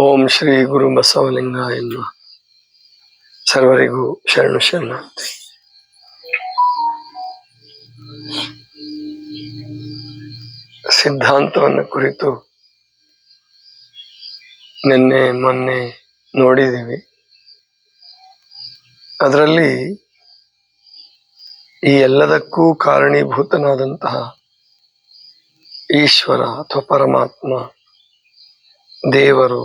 ಓಂ ಶ್ರೀ ಗುರು ಬಸವಲಿಂಗಾಯ ನಮಃ. ಸರ್ವರಿಗೂ ಶರಣು ಶರಣಾರ್ಥಿ. ಸಿದ್ಧಾಂತವನ್ನು ಕುರಿತು ನಿನ್ನೆ ಮೊನ್ನೆ ನೋಡಿದ್ದೀವಿ. ಅದರಲ್ಲಿ ಈ ಎಲ್ಲದಕ್ಕೂ ಕಾರಣೀಭೂತನಾದಂತಹ ಈಶ್ವರ ಅಥವಾ ಪರಮಾತ್ಮ, ದೇವರು,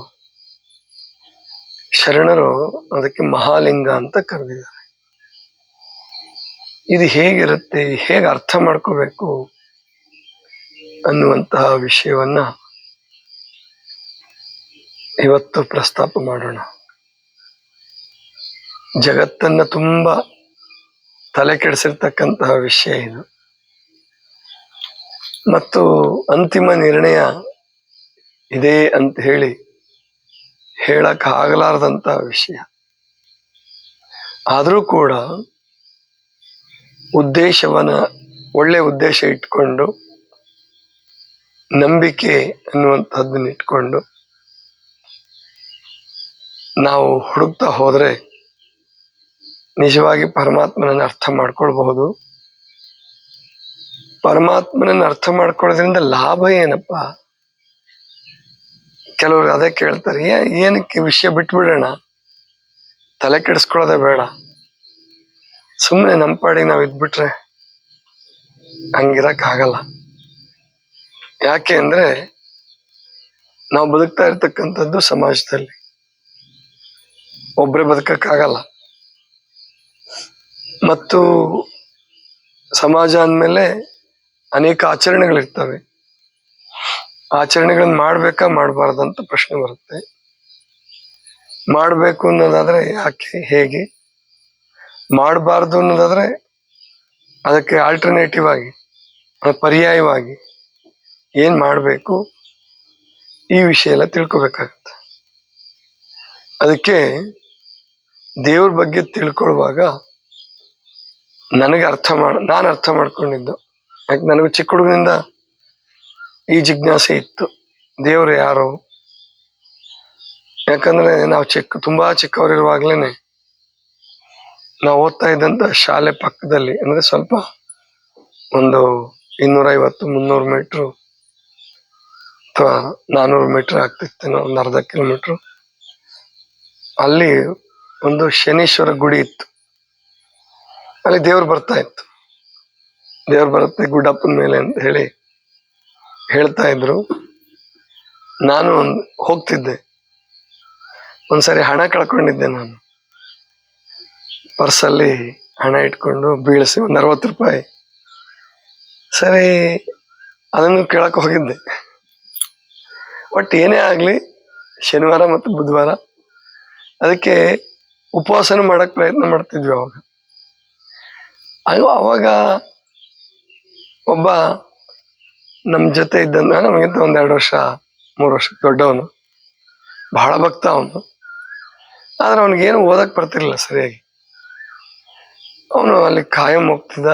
ಶರಣರು ಅದಕ್ಕೆ ಮಹಾಲಿಂಗ ಅಂತ ಕರೆದಿದ್ದಾರೆ. ಇದು ಹೇಗಿರುತ್ತೆ, ಹೇಗೆ ಅರ್ಥ ಮಾಡ್ಕೋಬೇಕು ಅನ್ನುವಂತಹ ವಿಷಯವನ್ನ ಇವತ್ತು ಪ್ರಸ್ತಾಪ ಮಾಡೋಣ. ಜಗತ್ತನ್ನ ತುಂಬಾ ತಲೆ ಕೆಡಿಸಿರ್ತಕ್ಕಂತಹ ವಿಷಯ ಇದು, ಮತ್ತು ಅಂತಿಮ ನಿರ್ಣಯ ಇದೆ ಅಂತ ಹೇಳಕ್ ಆಗಲಾರದಂತಹ ವಿಷಯ. ಆದರೂ ಕೂಡ ಒಳ್ಳೆ ಉದ್ದೇಶ ಇಟ್ಕೊಂಡು, ನಂಬಿಕೆ ಅನ್ನುವಂಥದ್ದನ್ನ ಇಟ್ಕೊಂಡು ನಾವು ಹುಡುಕ್ತಾ ಹೋದ್ರೆ ನಿಜವಾಗಿ ಪರಮಾತ್ಮನನ್ನು ಅರ್ಥ ಮಾಡ್ಕೊಳ್ಬಹುದು. ಪರಮಾತ್ಮನನ್ನು ಅರ್ಥ ಮಾಡ್ಕೊಳ್ಳೋದ್ರಿಂದ ಲಾಭ ಏನಪ್ಪ? ಕೆಲವರು ಅದೇ ಕೇಳ್ತಾರೆ, ಏನಕ್ಕೆ ವಿಷಯ ಬಿಟ್ಬಿಡೋಣ, ತಲೆ ಕೆಡಿಸ್ಕೊಳ್ಳೋದೇ ಬೇಡ, ಸುಮ್ಮನೆ ನಮ್ಮ ಪಾಡಿಗೆ ನಾವು ಇದ್ಬಿಟ್ರೆ. ಹಂಗಿರಕ್ ಆಗಲ್ಲ. ಯಾಕೆ ಅಂದ್ರೆ ನಾವು ಬದುಕ್ತಾ ಇರ್ತಕ್ಕಂಥದ್ದು ಸಮಾಜದಲ್ಲಿ, ಒಬ್ಬರೇ ಬದುಕಕ್ಕಾಗಲ್ಲ. ಮತ್ತು ಸಮಾಜ ಅಂದಮೇಲೆ ಅನೇಕ ಆಚರಣೆಗಳಿರ್ತವೆ. ಆಚರಣೆಗಳನ್ನ ಮಾಡ್ಬೇಕಾ ಮಾಡಬಾರ್ದಂತ ಪ್ರಶ್ನೆ ಬರುತ್ತೆ. ಮಾಡಬೇಕು ಅನ್ನೋದಾದ್ರೆ ಯಾಕೆ, ಹೇಗೆ? ಮಾಡಬಾರ್ದು ಅನ್ನೋದಾದ್ರೆ ಅದಕ್ಕೆ ಆಲ್ಟರ್ನೇಟಿವ್ ಆಗಿ, ಪರ್ಯಾಯವಾಗಿ ಏನ್ ಮಾಡಬೇಕು, ಈ ವಿಷಯ ಎಲ್ಲ ತಿಳ್ಕೊಬೇಕಾಗತ್ತೆ. ಅದಕ್ಕೆ ದೇವ್ರ ಬಗ್ಗೆ ತಿಳ್ಕೊಳ್ಳುವಾಗ ನಾನು ಅರ್ಥ ಮಾಡ್ಕೊಂಡಿದ್ದು, ಯಾಕೆ ನನಗೂ ಚಿಕ್ಕ ಹುಡುಗನಿಂದ ಈ ಜಿಜ್ಞಾಸೆ ಇತ್ತು, ದೇವರು ಯಾರು? ಯಾಕಂದ್ರೆ ನಾವು ತುಂಬಾ ಚಿಕ್ಕವರಿರುವಾಗ್ಲೇನೆ ನಾವು ಓದ್ತಾ ಇದ್ದಂತ ಶಾಲೆ ಪಕ್ಕದಲ್ಲಿ, ಅಂದ್ರೆ ಸ್ವಲ್ಪ ಒಂದು 250-300 ಮೀಟ್ರು ಅಥವಾ 400 ಮೀಟರ್ ಆಗ್ತಿತ್ತೇನೋ, ಒಂದು ಅರ್ಧ ಕಿಲೋಮೀಟ್ರು, ಅಲ್ಲಿ ಒಂದು ಶನೀಶ್ವರ ಗುಡಿ ಇತ್ತು. ಅಲ್ಲಿ ದೇವ್ರು ಬರ್ತಾ ಇತ್ತು. ದೇವ್ರು ಬರುತ್ತೆ ಗುಡ್ಡಪ್ಪನ ಮೇಲೆ ಅಂತ ಹೇಳ್ತಾ ಇದ್ರು. ನಾನು ಹೋಗ್ತಿದ್ದೆ. ಒಂದ್ಸರಿ ಹಣ ಕಳ್ಕೊಂಡಿದ್ದೆ. ನಾನು ಪರ್ಸಲ್ಲಿ ಹಣ ಇಟ್ಕೊಂಡು ಬೀಳಿಸಿ ಒಂದು 60 ರೂಪಾಯಿ. ಸರಿ, ಅದನ್ನು ಕೇಳಕ್ ಹೋಗಿದ್ದೆ. ಒಟ್ಟು ಏನೇ ಆಗ್ಲಿ, ಶನಿವಾರ ಮತ್ತು ಬುಧವಾರ ಅದಕ್ಕೆ ಉಪವಾಸನ ಮಾಡಕ್ ಪ್ರಯತ್ನ ಮಾಡ್ತಿದ್ವಿ. ಅವಾಗ ಒಬ್ಬ ನಮ್ ಜೊತೆ ಇದ್ದಂದ, ನಮಗಿಂತ 1-2-3 ವರ್ಷ ದೊಡ್ಡವನು, ಬಹಳ ಭಕ್ತ ಅವನು. ಆದ್ರೆ ಅವನಿಗೇನು ಓದಕ್ ಬರ್ತಿರ್ಲಿಲ್ಲ ಸರಿಯಾಗಿ. ಅವನು ಅಲ್ಲಿ ಕಾಯಂ ಹೋಗ್ತಿದ್ದ,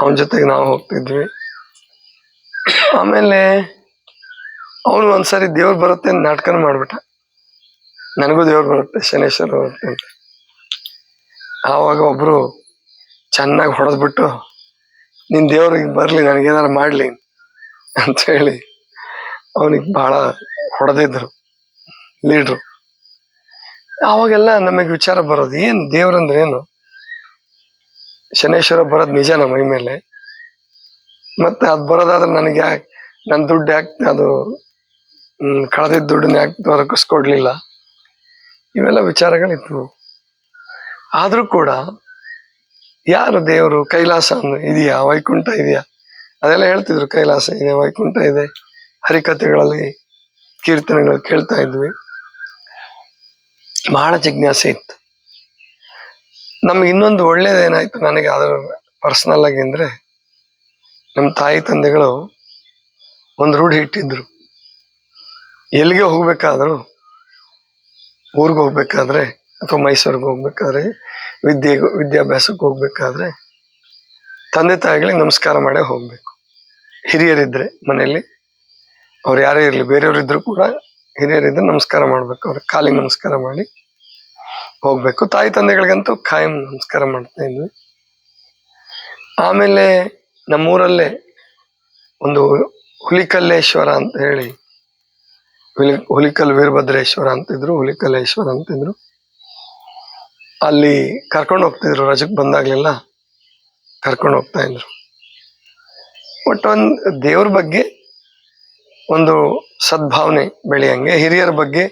ಅವನ ಜೊತೆಗೆ ನಾವು ಹೋಗ್ತಿದ್ವಿ. ಆಮೇಲೆ ಅವನು ಒಂದ್ಸರಿ ದೇವ್ರು ಬರುತ್ತೆ ಅಂತ ನಾಟಕನ ಮಾಡ್ಬಿಟ್ಟ. ನನಗೂ ದೇವ್ರು ಬರುತ್ತೆ, ಶನೇಶ್ವರ ಬರುತ್ತೆ ಅಂತ. ಆವಾಗ ಒಬ್ರು ಚೆನ್ನಾಗಿ ಹೊಡೆದ್ಬಿಟ್ಟು, ನಿನ್ ದೇವ್ರಿಗೆ ಬರ್ಲಿ, ನನಗೇನಾರು ಮಾಡ್ಲಿ ಅಂತ ಹೇಳಿ ಅವನಿಗೆ ಬಹಳ ಹೊಡೆದಿದ್ರು ಲೀಡ್ರು. ಆವಾಗೆಲ್ಲ ನಮಗೆ ವಿಚಾರ ಬರೋದು, ಏನ್ ದೇವ್ರಂದ್ರೆ ಏನು? ಶನೇಶ್ವರ ಬರೋದು ನಿಜ ನಮ್ಮ ಮೈ ಮೇಲೆ, ಮತ್ತೆ ಅದು ಬರೋದಾದ್ರೆ ನನಗೆ ಯಾಕೆ, ನನ್ನ ದುಡ್ಡು ಯಾಕೆ, ಅದು ಕಳೆದಿದ್ದ ದುಡ್ಡನ್ನ ಯಾಕೆ ದೊರಕಿಸ್ಕೊಡ್ಲಿಲ್ಲ? ಇವೆಲ್ಲ ವಿಚಾರಗಳಿತ್ತು. ಆದ್ರೂ ಕೂಡ ಯಾರು ದೇವರು? ಕೈಲಾಸ ಇದೆಯಾ, ವೈಕುಂಠ ಇದೆಯಾ? ಅದೆಲ್ಲ ಹೇಳ್ತಿದ್ರು. ಕೈಲಾಸ ಇದೆ, ವೈಕುಂಠ ಇದೆ, ಹರಿಕಥೆಗಳಲ್ಲಿ ಕೀರ್ತನೆಗಳು ಕೇಳ್ತಾ ಇದ್ವಿ. ಬಹಳ ಜಿಜ್ಞಾಸೆ ಇತ್ತು ನಮ್ಗೆ. ಇನ್ನೊಂದು ಒಳ್ಳೇದೇನಾಯ್ತು ನನಗೆ ಅದರ ಪರ್ಸನಲ್ ಆಗಿ ಅಂದ್ರೆ, ನಮ್ಮ ತಾಯಿ ತಂದೆಗಳು ಒಂದು ರೂಢಿ ಇಟ್ಟಿದ್ರು. ಎಲ್ಲಿಗೆ ಹೋಗ್ಬೇಕಾದ್ರು, ಊರಿಗೆ ಹೋಗ್ಬೇಕಾದ್ರೆ ಅಥವಾ ಮೈಸೂರಿಗೆ ಹೋಗ್ಬೇಕಾದ್ರೆ, ವಿದ್ಯಾಭ್ಯಾಸಕ್ಕೆ ಹೋಗ್ಬೇಕಾದ್ರೆ ತಂದೆ ತಾಯಿಗಳಿಗೆ ನಮಸ್ಕಾರ ಮಾಡೇ ಹೋಗ್ಬೇಕು. ಹಿರಿಯರಿದ್ರೆ ಮನೆಯಲ್ಲಿ, ಅವ್ರು ಯಾರೇ ಇರ್ಲಿ, ಬೇರೆಯವರಿದ್ರು ಕೂಡ ಹಿರಿಯರಿದ್ರೆ ನಮಸ್ಕಾರ ಮಾಡ್ಬೇಕು, ಅವ್ರ ಕಾಲಿಗೆ ನಮಸ್ಕಾರ ಮಾಡಿ ಹೋಗ್ಬೇಕು. ತಾಯಿ ತಂದೆಗಳಿಗಂತೂ ಖಾಯಂ ನಮಸ್ಕಾರ ಮಾಡ್ತಾ ಇದ್ವಿ. ಆಮೇಲೆ ನಮ್ಮೂರಲ್ಲೇ ಒಂದು ಹುಲಿಕಲ್ಲೇಶ್ವರ ಅಂತ ಹೇಳಿ, ಹುಲಿಕಲ್ ವೀರಭದ್ರೇಶ್ವರ ಅಂತಿದ್ರು, ಹುಲಿಕಲ್ಲೇಶ್ವರ ಅಂತಿದ್ರು. ಅಲ್ಲಿ ಕರ್ಕೊಂಡು ಹೋಗ್ತಿದ್ರು, ರಜಕ್ಕೆ ಬಂದಾಗ್ಲೆಲ್ಲ ಕರ್ಕೊಂಡು ಹೋಗ್ತಾ ಇದ್ರು. ಒಟ್ಟು ಒಂದು ದೇವ್ರ ಬಗ್ಗೆ ಒಂದು ಸದ್ಭಾವನೆ ಬೆಳೆಯಂಗೆ, ಹಿರಿಯರ ಬಗ್ಗೆ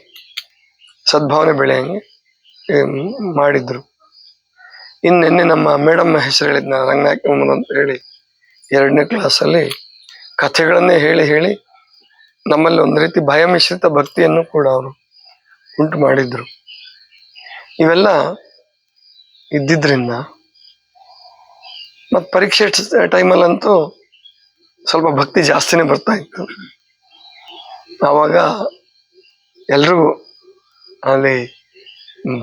ಸದ್ಭಾವನೆ ಬೆಳೆಯಂಗೆ ಮಾಡಿದ್ರು. ನಿನ್ನೆ ನಮ್ಮ ಮೇಡಮ್ ಹೆಸರು ಹೇಳಿದ್ನ, ರಂಗನಾಯಕ ಮೊಹಮ್ಮದ್ ಅಂತ ಹೇಳಿ, 2ನೇ ಕ್ಲಾಸಲ್ಲಿ ಕಥೆಗಳನ್ನೇ ಹೇಳಿ ಹೇಳಿ ನಮ್ಮಲ್ಲಿ ಒಂದು ರೀತಿ ಭಯ ಮಿಶ್ರಿತ ಭಕ್ತಿಯನ್ನು ಕೂಡ ಅವರು ಉಂಟು ಮಾಡಿದ್ರು. ಇವೆಲ್ಲ ಇದ್ದಿದ್ರಿಂದ ಮತ್ತು ಪರೀಕ್ಷೆ ಟೈಮಲ್ಲಂತೂ ಸ್ವಲ್ಪ ಭಕ್ತಿ ಜಾಸ್ತಿನೇ ಬರ್ತಾ ಇತ್ತು. ಆವಾಗ ಎಲ್ರಿಗೂ ಅಲ್ಲಿ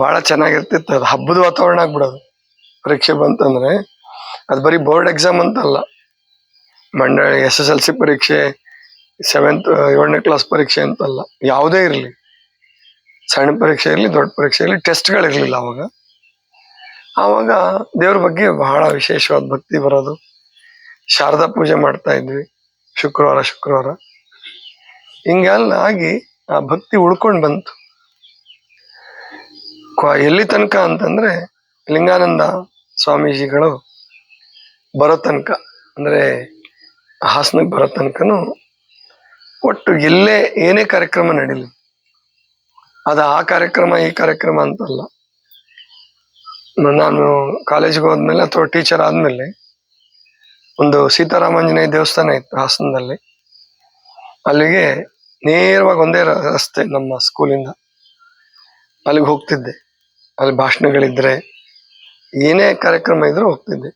ಭಾಳ ಚೆನ್ನಾಗಿರ್ತಿತ್ತು. ಅದು ಹಬ್ಬದ ವಾತಾವರಣ ಆಗ್ಬಿಡೋದು. ಪರೀಕ್ಷೆ ಬಂತಂದ್ರೆ ಅದು ಬರೀ ಬೋರ್ಡ್ ಎಕ್ಸಾಮ್ ಅಂತಲ್ಲ, ಮಂಡಳಿ SSLC ಪರೀಕ್ಷೆ, 7ನೇ ಕ್ಲಾಸ್ ಪರೀಕ್ಷೆ ಅಂತಲ್ಲ, ಯಾವುದೇ ಇರಲಿ, ಸಣ್ಣ ಪರೀಕ್ಷೆ ಇರಲಿ ದೊಡ್ಡ ಪರೀಕ್ಷೆ ಇರಲಿ, ಟೆಸ್ಟ್ಗಳಿರಲಿಲ್ಲ ಆವಾಗ ದೇವ್ರ ಬಗ್ಗೆ ಬಹಳ ವಿಶೇಷವಾದ ಭಕ್ತಿ ಬರೋದು. ಶಾರದಾ ಪೂಜೆ ಮಾಡ್ತಾ ಇದ್ವಿ ಶುಕ್ರವಾರ. ಹಿಂಗೆಲ್ಲ ಆಗಿ ಆ ಭಕ್ತಿ ಉಳ್ಕೊಂಡು ಬಂತು. ಎಲ್ಲಿ ತನಕ ಅಂತಂದ್ರೆ ಲಿಂಗಾನಂದ ಸ್ವಾಮೀಜಿಗಳು ಬರೋ ತನಕ, ಅಂದ್ರೆ ಹಾಸನಕ್ಕೆ ಬರೋ ತನಕನು ಒಟ್ಟು ಎಲ್ಲೇ ಏನೇ ಕಾರ್ಯಕ್ರಮ ನಡೀಲಿ, ಅದು ಆ ಕಾರ್ಯಕ್ರಮ ಈ ಕಾರ್ಯಕ್ರಮ ಅಂತಲ್ಲ. ನಾನು ಕಾಲೇಜಿಗೆ ಹೋದ್ಮೇಲೆ ಅಥವಾ ಟೀಚರ್ ಆದ್ಮೇಲೆ ಒಂದು ಸೀತಾರಾಮಾಂಜನೇಯ ದೇವಸ್ಥಾನ ಇತ್ತು ಹಾಸನದಲ್ಲಿ. ಅಲ್ಲಿಗೆ ನೇರವಾಗಿ ಒಂದೇ ರಸ್ತೆ ನಮ್ಮ ಸ್ಕೂಲಿಂದ, ಅಲ್ಲಿಗೆ ಹೋಗ್ತಿದ್ದೆ. ಅಲ್ಲಿ ಭಾಷಣಗಳಿದ್ರೆ ಏನೇ ಕಾರ್ಯಕ್ರಮ ಇದ್ರೂ ಹೋಗ್ತಿದ್ದೆ.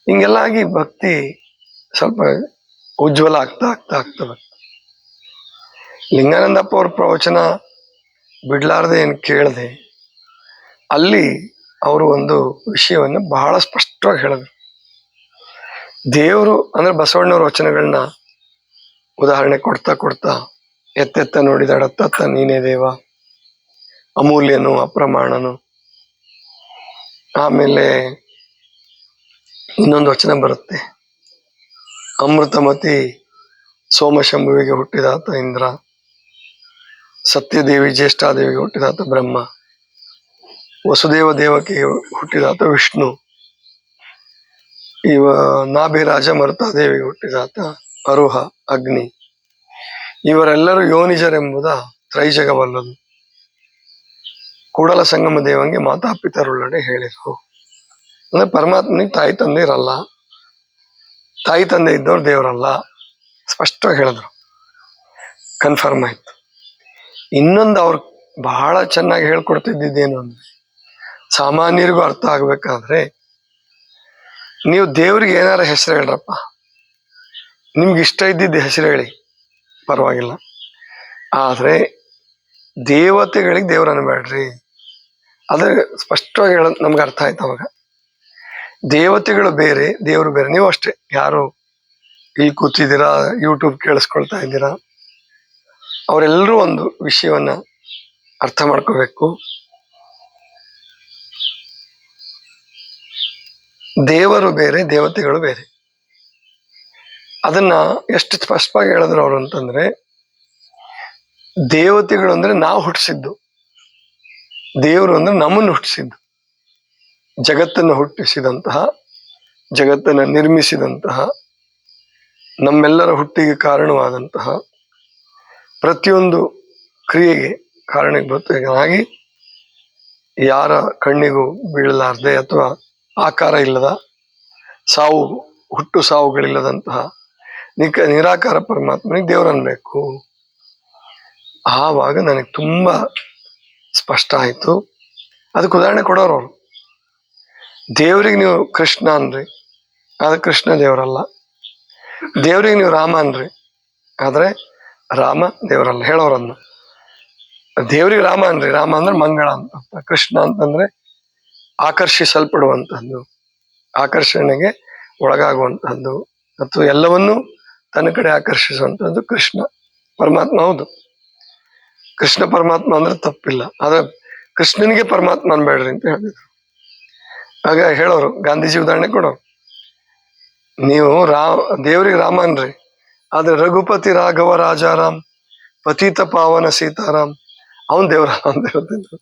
ಹಿಂಗೆಲ್ಲ ಆಗಿ ಭಕ್ತಿ ಸ್ವಲ್ಪ ಉಜ್ವಲ ಆಗ್ತಾ ಬಂತು. ಲಿಂಗಾನಂದಪ್ಪ ಅವ್ರ ಪ್ರವಚನ ಬಿಡ್ಲಾರ್ದೆ ಏನು ಕೇಳಿದೆ. ಅಲ್ಲಿ ಅವರು ಒಂದು ವಿಷಯವನ್ನು ಬಹಳ ಸ್ಪಷ್ಟವಾಗಿ ಹೇಳಿದ್ರು. ದೇವರು ಅಂದ್ರೆ ಬಸವಣ್ಣವ್ರ ವಚನಗಳನ್ನ ಉದಾಹರಣೆ ಕೊಡ್ತಾ ಎತ್ತೆತ್ತ ನೋಡಿದಡತ್ತ ನೀನೇ ದೇವ, ಅಮೂಲ್ಯನು ಅಪ್ರಮಾಣನು. ಆಮೇಲೆ ಇನ್ನೊಂದು ವಚನ ಬರುತ್ತೆ, ಅಮೃತಮತಿ ಸೋಮಶಂಭುವಿಗೆ ಹುಟ್ಟಿದಾತ ಇಂದ್ರ, ಸತ್ಯದೇವಿ ಜ್ಯೇಷ್ಠಾದೇವಿಗೆ ಹುಟ್ಟಿದಾತ ಬ್ರಹ್ಮ, ವಸುದೇವ ದೇವಕಿಗೆ ಹುಟ್ಟಿದಾತ ವಿಷ್ಣು, ನಾಭಿರಾಜ ಮರುತಾದೇವಿಗೆ ಹುಟ್ಟಿದಾತ ಅರುಹ ಅಗ್ನಿ. ಇವರೆಲ್ಲರೂ ಯೋನಿಜರೆಂಬುದ ತ್ರೈಜಗವಲ್ಲದು, ಕೂಡಲ ಸಂಗಮ ದೇವಂಗೆ ಮಾತಾಪಿತರುಳ್ಳಡೆ ಹೇಳಿರು. ಅಂದ್ರೆ ಪರಮಾತ್ಮನಿಗೆ ತಾಯಿ ತಂದೆ ಇರಲ್ಲ, ತಾಯಿ ತಂದೆ ಇದ್ದವ್ರು ದೇವರಲ್ಲ, ಸ್ಪಷ್ಟವಾಗಿ ಹೇಳಿದ್ರು. ಕನ್ಫರ್ಮ್ ಆಯ್ತು. ಇನ್ನೊಂದು ಅವ್ರು ಬಹಳ ಚೆನ್ನಾಗಿ ಹೇಳ್ಕೊಡ್ತಿದ್ದೇನು ಅಂದ್ರೆ, ಸಾಮಾನ್ಯರಿಗೂ ಅರ್ಥ ಆಗ್ಬೇಕಾದ್ರೆ ನೀವು ದೇವ್ರಿಗೆ ಏನಾರ ಹೆಸರು ಹೇಳ್ರಪ್ಪ, ನಿಮ್ಗೆ ಇಷ್ಟ ಇದ್ದಿದ್ದು ಹೆಸರು ಹೇಳಿ, ಪರವಾಗಿಲ್ಲ. ಆದ್ರೆ ದೇವತೆಗಳಿಗೆ ದೇವ್ರ ಅನ್ಬೇಡ್ರಿ. ಅದೇ ಸ್ಪಷ್ಟವಾಗಿ ಹೇಳೋದು ನಮ್ಗೆ ಅರ್ಥ ಆಯ್ತು ಅವಾಗ. ದೇವತೆಗಳು ಬೇರೆ, ದೇವರು ಬೇರೆ. ನೀವು ಅಷ್ಟೇ, ಯಾರು ಇಲ್ಲಿ ಕೂತಿದ್ದೀರಾ, ಯೂಟ್ಯೂಬ್ ಕೇಳಿಸ್ಕೊಳ್ತಾ ಇದ್ದೀರಾ, ಅವರೆಲ್ಲರೂ ಒಂದು ವಿಷಯವನ್ನ ಅರ್ಥ ಮಾಡ್ಕೋಬೇಕು. ದೇವರು ಬೇರೆ, ದೇವತೆಗಳು ಬೇರೆ. ಅದನ್ನ ಎಷ್ಟು ಸ್ಪಷ್ಟವಾಗಿ ಹೇಳಿದ್ರು ಅವರು ಅಂತಂದ್ರೆ, ದೇವತೆಗಳು ಅಂದ್ರೆ ನಾವು ಹುಟ್ಟಿಸಿದ್ದು, ದೇವರು ಅಂದ್ರೆ ನಮ್ಮನ್ನು ಹುಟ್ಟಿಸಿದ್ದು. ಜಗತ್ತನ್ನು ಹುಟ್ಟಿಸಿದಂತಹ, ಜಗತ್ತನ್ನು ನಿರ್ಮಿಸಿದಂತಹ, ನಮ್ಮೆಲ್ಲರ ಹುಟ್ಟಿಗೆ ಕಾರಣವಾದಂತಹ, ಪ್ರತಿಯೊಂದು ಕ್ರಿಯೆಗೆ ಕಾರಣೀಭೂತನಾಗಿ ಯಾರ ಕಣ್ಣಿಗೂ ಬೀಳಲಾರ್ದೆ ಅಥವಾ ಆಕಾರ ಇಲ್ಲದ, ಹುಟ್ಟು ಸಾವುಗಳಿಲ್ಲದಂತಹ ನಿರಾಕಾರ ಪರಮಾತ್ಮನಿಗೆ ದೇವ್ರು ಅನ್ಬೇಕು. ಆವಾಗ ನನಗೆ ತುಂಬಾ ಸ್ಪಷ್ಟ ಆಯ್ತು. ಅದಕ್ಕೆ ಉದಾಹರಣೆ ಕೊಡೋರು ಅವರು. ದೇವ್ರಿಗೆ ನೀವು ಕೃಷ್ಣ ಅನ್ರಿ, ಆದ್ರೆ ಕೃಷ್ಣ ದೇವರಲ್ಲ. ದೇವ್ರಿಗೆ ನೀವು ರಾಮ ಅನ್ರಿ, ಆದ್ರೆ ರಾಮ ದೇವರಲ್ಲ. ಹೇಳೋರನ್ನ ದೇವ್ರಿಗೆ ರಾಮ ಅನ್ರಿ, ರಾಮ ಅಂದ್ರೆ ಮಂಗಳ ಅಂತ. ಕೃಷ್ಣ ಅಂತಂದ್ರೆ ಆಕರ್ಷಿಸಲ್ಪಡುವಂತಹದ್ದು, ಆಕರ್ಷಣೆಗೆ ಒಳಗಾಗುವಂತಹದ್ದು, ಅಥವಾ ಎಲ್ಲವನ್ನೂ ತನ್ನ ಕಡೆ ಆಕರ್ಷಿಸುವಂತಹದ್ದು ಕೃಷ್ಣ. ಪರಮಾತ್ಮ ಹೌದು, ಕೃಷ್ಣ ಪರಮಾತ್ಮ ಅಂದ್ರೆ ತಪ್ಪಿಲ್ಲ, ಆದ್ರೆ ಕೃಷ್ಣನಿಗೆ ಪರಮಾತ್ಮ ಅನ್ಬೇಡ್ರಿ ಅಂತ ಹೇಳಿದ್ರು. ಆಗ ಹೇಳೋರು, ಗಾಂಧೀಜಿ ಉದಾಹರಣೆ ಕೊಡೋರು, ನೀವು ದೇವ್ರಿಗೆ ರಾಮ ಅನ್ರಿ, ಆದ್ರೆ ರಘುಪತಿ ರಾಘವ ರಾಜಾರಾಮ್ ಪತಿತ ಪಾವನ ಸೀತಾರಾಮ್ ಅವನ್ ದೇವ್ರ ಅಂತ ಹೇಳ್ತಿದ್ರು.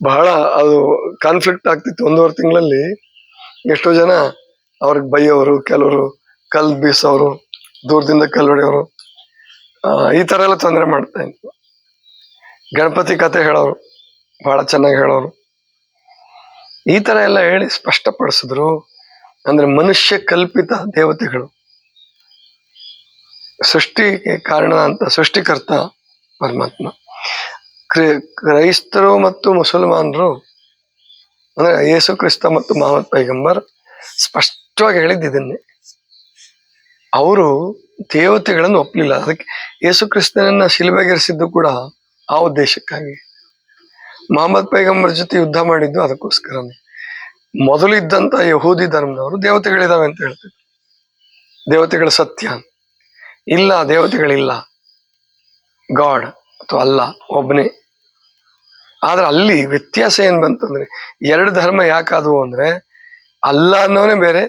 ಬಹಳ ಅದು ಕಾನ್ಫ್ಲಿಕ್ಟ್ ಆಗ್ತಿತ್ತು. 1.5 ತಿಂಗಳಲ್ಲಿ ಎಷ್ಟೋ ಜನ ಅವ್ರಿಗೆ ಬೈಯೋರು, ಕೆಲವರು ಕಲ್ ಬೀಸೋರು, ದೂರದಿಂದ ಕಲ್ ಹೊಡೆಯೋರು, ಈ ತರ ಎಲ್ಲ ತೊಂದರೆ ಮಾಡ್ತಾ ಇತ್ತು. ಗಣಪತಿ ಕತೆ ಹೇಳೋರು, ಬಹಳ ಚೆನ್ನಾಗಿ ಹೇಳೋರು. ಈ ತರ ಎಲ್ಲ ಹೇಳಿ ಸ್ಪಷ್ಟಪಡಿಸಿದ್ರು. ಅಂದ್ರೆ ಮನುಷ್ಯ ಕಲ್ಪಿತ ದೇವತೆಗಳು, ಸೃಷ್ಟಿಗೆ ಕಾರಣ ಅಂತ ಸೃಷ್ಟಿಕರ್ತ ಪರಮಾತ್ಮ. ಕ್ರೈಸ್ತರು ಮತ್ತು ಮುಸಲ್ಮಾನರು ಅಂದ್ರೆ ಯೇಸು ಕ್ರಿಸ್ತ ಮತ್ತು ಮಹಮ್ಮದ್ ಪೈಗಂಬರ್ ಸ್ಪಷ್ಟವಾಗಿ ಹೇಳಿದ್ದಿದ್ದನ್ನೇ. ಅವರು ದೇವತೆಗಳನ್ನು ಒಪ್ಪಲಿಲ್ಲ. ಅದಕ್ಕೆ ಯೇಸು ಕ್ರಿಸ್ತನನ್ನ ಶಿಲುಬೆಗೇರಿಸಿದ್ದು ಕೂಡ ಆ ಉದ್ದೇಶಕ್ಕಾಗಿ. ಮಹಮ್ಮದ್ ಪೈಗಂಬರ್ ಜೊತೆ ಯುದ್ಧ ಮಾಡಿದ್ದು ಅದಕ್ಕೋಸ್ಕರನೇ. ಮೊದಲು ಇದ್ದಂತ ಯಹೂದಿ ಧರ್ಮದವರು ದೇವತೆಗಳಿದಾವೆ ಅಂತ ಹೇಳ್ತಿದ್ರು, ದೇವತೆಗಳು ಸತ್ಯ ಇಲ್ಲ, ದೇವತೆಗಳಿಲ್ಲ, ಗಾಡ್ ಅಥವಾ ಅಲ್ಲ ಒಬ್ಬನೇ. ಆದ್ರೆ ಅಲ್ಲಿ ವ್ಯತ್ಯಾಸ ಏನ್ ಬಂತಂದ್ರೆ, 2 ಧರ್ಮ ಯಾಕಾದವು ಅಂದ್ರೆ ಅಲ್ಲ ಅನ್ನೋನೇ ಬೇರೆ,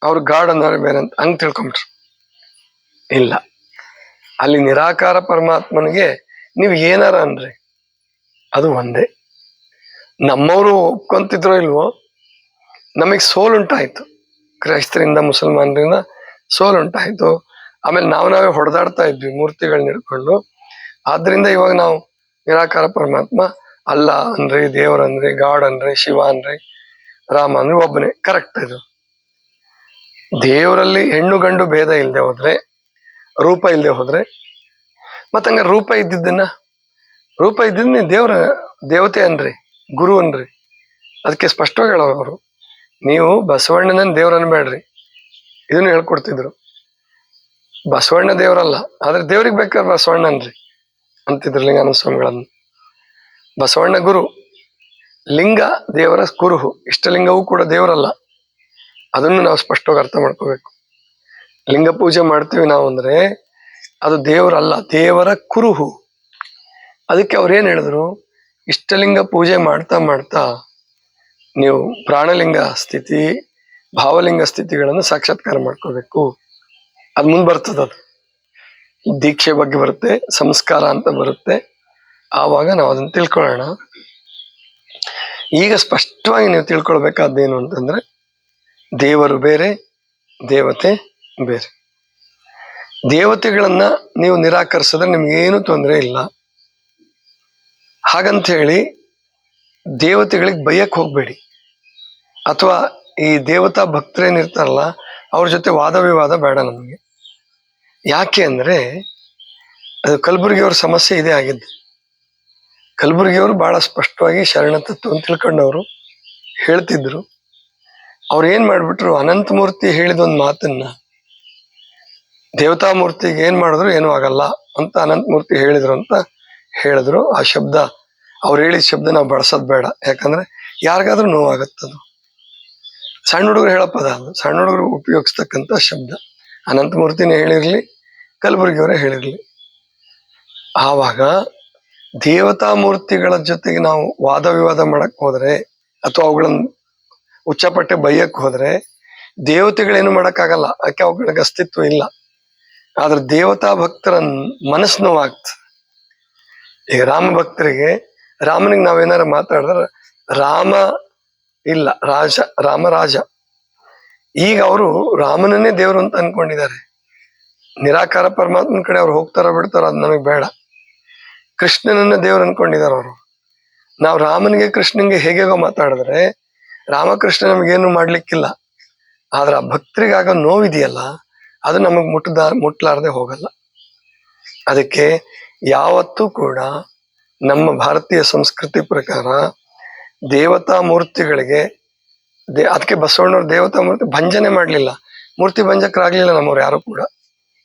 ಅವ್ರು ಗಾಡ್ ಅನ್ನೋರೇ ಬೇರೆ ಅಂತ ಹಂಗ್ ತಿಳ್ಕೊಂಬಿಟ್ರು. ಇಲ್ಲ, ಅಲ್ಲಿ ನಿರಾಕಾರ ಪರಮಾತ್ಮನಿಗೆ ನೀವು ಏನಾರ ಅನ್ರಿ ಅದು ಒಂದೇ. ನಮ್ಮವರು ಒಪ್ಕೊಂತಿದ್ರೋ ಇಲ್ವೋ, ನಮಗ್ ಸೋಲುಂಟಾಯ್ತು, ಕ್ರೈಸ್ತರಿಂದ ಮುಸಲ್ಮಾನರಿಂದ ಸೋಲುಂಟಾಯ್ತು. ಆಮೇಲೆ ನಾವೇ ಹೊಡೆದಾಡ್ತಾ ಇದ್ವಿ ಮೂರ್ತಿಗಳನ್ನ ಹಿಡ್ಕೊಂಡು. ಆದ್ರಿಂದ ಇವಾಗ ನಾವು ನಿರಾಕಾರ ಪರಮಾತ್ಮ ಅಲ್ಲ ಅನ್ರಿ, ದೇವರನ್ರಿ, ಗಾಡ್ ಅನ್ರಿ, ಶಿವ ಅನ್ರಿ, ರಾಮ ಅಂದ್ರೆ ಒಬ್ಬನೇ. ಕರೆಕ್ಟ್ ಇದು. ದೇವರಲ್ಲಿ ಹೆಣ್ಣು ಗಂಡು ಭೇದ ಇಲ್ಲದೆ ಹೋದ್ರೆ, ರೂಪ ಇಲ್ಲದೆ ಹೋದ್ರೆ, ಮತ್ತಂಗ ರೂಪ ಇದ್ದಿದ್ದನ್ನ ದೇವರ ದೇವತೆ ಅನ್ರಿ, ಗುರು ಅನ್ರಿ. ಅದಕ್ಕೆ ಸ್ಪಷ್ಟವಾಗಿ ಹೇಳೋರು ಅವರು, ನೀವು ಬಸವಣ್ಣನ ದೇವ್ರ ಅನ್ಬೇಡ್ರಿ. ಇದನ್ನು ಹೇಳ್ಕೊಡ್ತಿದ್ರು. ಬಸವಣ್ಣ ದೇವರಲ್ಲ, ಆದ್ರೆ ದೇವ್ರಿಗೆ ಬೇಕಾದ್ರೆ ಬಸವಣ್ಣ ಅನ್ರಿ ಅಂತಿದ್ರು ಲಿಂಗಾನಂದ ಸ್ವಾಮಿಗಳನ್ನು. ಬಸವಣ್ಣ ಗುರು, ಲಿಂಗ ದೇವರ ಕುರುಹು, ಇಷ್ಟಲಿಂಗವೂ ಕೂಡ ದೇವರಲ್ಲ. ಅದನ್ನು ನಾವು ಸ್ಪಷ್ಟವಾಗಿ ಅರ್ಥ ಮಾಡ್ಕೋಬೇಕು. ಲಿಂಗ ಪೂಜೆ ಮಾಡ್ತೀವಿ ನಾವು ಅಂದ್ರೆ ಅದು ದೇವರಲ್ಲ, ದೇವರ ಕುರುಹು. ಅದಕ್ಕೆ ಅವ್ರೇನ್ ಹೇಳಿದ್ರು, ಇಷ್ಟಲಿಂಗ ಪೂಜೆ ಮಾಡ್ತಾ ಮಾಡ್ತಾ ನೀವು ಪ್ರಾಣಲಿಂಗ ಸ್ಥಿತಿ, ಭಾವಲಿಂಗ ಸ್ಥಿತಿಗಳನ್ನು ಸಾಕ್ಷಾತ್ಕಾರ ಮಾಡ್ಕೋಬೇಕು. ಅದು ಮುಂದೆ ಬರ್ತದ, ಅದು ದೀಕ್ಷೆ ಬಗ್ಗೆ ಬರುತ್ತೆ, ಸಂಸ್ಕಾರ ಅಂತ ಬರುತ್ತೆ. ಆವಾಗ ನಾವು ಅದನ್ನ ತಿಳ್ಕೊಳ್ಳೋಣ. ಈಗ ಸ್ಪಷ್ಟವಾಗಿ ನೀವು ತಿಳ್ಕೊಳ್ಬೇಕಾದ್ದೇನು ಅಂತಂದ್ರೆ, ದೇವರು ಬೇರೆ, ದೇವತೆ ಬೇರೆ. ದೇವತೆಗಳನ್ನ ನೀವು ನಿರಾಕರಿಸಿದ್ರೆ ನಿಮ್ಗೇನು ತೊಂದರೆ ಇಲ್ಲ. ಹಾಗಂತ ಹೇಳಿ ದೇವತೆಗಳಿಗೆ ಬೈಯಕ್ ಹೋಗ್ಬೇಡಿ, ಅಥವಾ ಈ ದೇವತಾ ಭಕ್ತರೇನಿರ್ತಾರಲ್ಲ ಅವ್ರ ಜೊತೆ ವಾದ ವಿವಾದ ಬೇಡ ನಮಗೆ. ಯಾಕೆ ಅಂದ್ರೆ ಅದು ಕಲಬುರ್ಗಿಯವ್ರ ಸಮಸ್ಯೆ ಇದೇ ಆಗಿದ್ದು. ಕಲಬುರ್ಗಿಯವರು ಬಹಳ ಸ್ಪಷ್ಟವಾಗಿ ಶರಣ ತತ್ವವನ್ನು ತಿಳ್ಕೊಂಡವರು ಹೇಳ್ತಿದ್ರು. ಅವ್ರು ಏನ್ ಮಾಡ್ಬಿಟ್ರು, ಅನಂತಮೂರ್ತಿ ಹೇಳಿದ ಒಂದು ಮಾತನ್ನ ದೇವತಾ ಮೂರ್ತಿಗೆ ಏನ್ ಮಾಡಿದ್ರು ಏನೂ ಆಗಲ್ಲ ಅಂತ ಅನಂತಮೂರ್ತಿ ಹೇಳಿದ್ರು ಅಂತ ಹೇಳಿದ್ರು. ಆ ಶಬ್ದ, ಅವ್ರು ಹೇಳಿದ ಶಬ್ದ ನಾವು ಬಳಸೋದ್ ಬೇಡ, ಯಾಕಂದ್ರೆ ಯಾರಿಗಾದ್ರೂ ನೋವಾಗತ್ತದು. ಸಣ್ಣ ಹುಡುಗರು ಹೇಳೋ ಪದ ಅದು, ಸಣ್ಣ ಹುಡುಗರು ಉಪಯೋಗಿಸ್ತಕ್ಕಂಥ ಶಬ್ದ. ಅನಂತಮೂರ್ತಿನೇ ಹೇಳಿರ್ಲಿ, ಕಲಬುರ್ಗಿಯವರೇ ಹೇಳಿರ್ಲಿ. ಆವಾಗ ದೇವತಾ ಮೂರ್ತಿಗಳ ಜೊತೆಗೆ ನಾವು ವಾದ ವಿವಾದ ಮಾಡಕ್ ಹೋದ್ರೆ, ಅಥವಾ ಅವುಗಳನ್ನ ಉಚ್ಚಪಟ್ಟೆ ಬೈಯಕ್ ಹೋದ್ರೆ ದೇವತೆಗಳೇನು ಮಾಡಕ್ಕಾಗಲ್ಲ, ಯಾಕೆ ಅವುಗಳಿಗೆ ಅಸ್ತಿತ್ವ ಇಲ್ಲ. ಆದ್ರೆ ದೇವತಾ ಭಕ್ತರ ಮನಸ್ಸು ನೋವಾಗ್ತದೆ. ಈಗ ರಾಮ ಭಕ್ತರಿಗೆ, ರಾಮನಿಗೆ ನಾವೇನಾರ ಮಾತಾಡಿದ್ರೆ ರಾಮ ಇಲ್ಲ, ರಾಮ ರಾಜ. ಈಗ ಅವರು ರಾಮನನ್ನೇ ದೇವರು ಅಂತ ಅನ್ಕೊಂಡಿದ್ದಾರೆ. ನಿರಾಕಾರ ಪರಮಾತ್ಮನ ಕಡೆ ಅವ್ರು ಹೋಗ್ತಾರೋ ಬಿಡ್ತಾರೋ ಅದು ನಮಗೆ ಬೇಡ. ಕೃಷ್ಣನನ್ನ ದೇವ್ರು ಅನ್ಕೊಂಡಿದ್ದಾರೆ ಅವರು. ನಾವು ರಾಮನಿಗೆ ಕೃಷ್ಣನ್ಗೆ ಹೇಗೇಗೋ ಮಾತಾಡಿದ್ರೆ ರಾಮಕೃಷ್ಣ ನಮಗೇನು ಮಾಡ್ಲಿಕ್ಕಿಲ್ಲ. ಆದ್ರೆ ಆ ಭಕ್ತರಿಗಾಗ ನೋವಿದೆಯಲ್ಲ, ಅದು ನಮಗ್ ಮುಟ್ಲಾರ್ದೆ ಹೋಗಲ್ಲ. ಅದಕ್ಕೆ ಯಾವತ್ತೂ ಕೂಡ ನಮ್ಮ ಭಾರತೀಯ ಸಂಸ್ಕೃತಿ ಪ್ರಕಾರ ದೇವತಾ ಮೂರ್ತಿಗಳಿಗೆ ಅದಕ್ಕೆ ಬಸವಣ್ಣವ್ರ ದೇವತಾ ಮೂರ್ತಿ ಭಂಜನೆ ಮಾಡ್ಲಿಲ್ಲ, ಮೂರ್ತಿ ಭಂಜಕರಾಗ್ಲಿಲ್ಲ ನಮ್ಮವ್ರು ಯಾರು ಕೂಡ.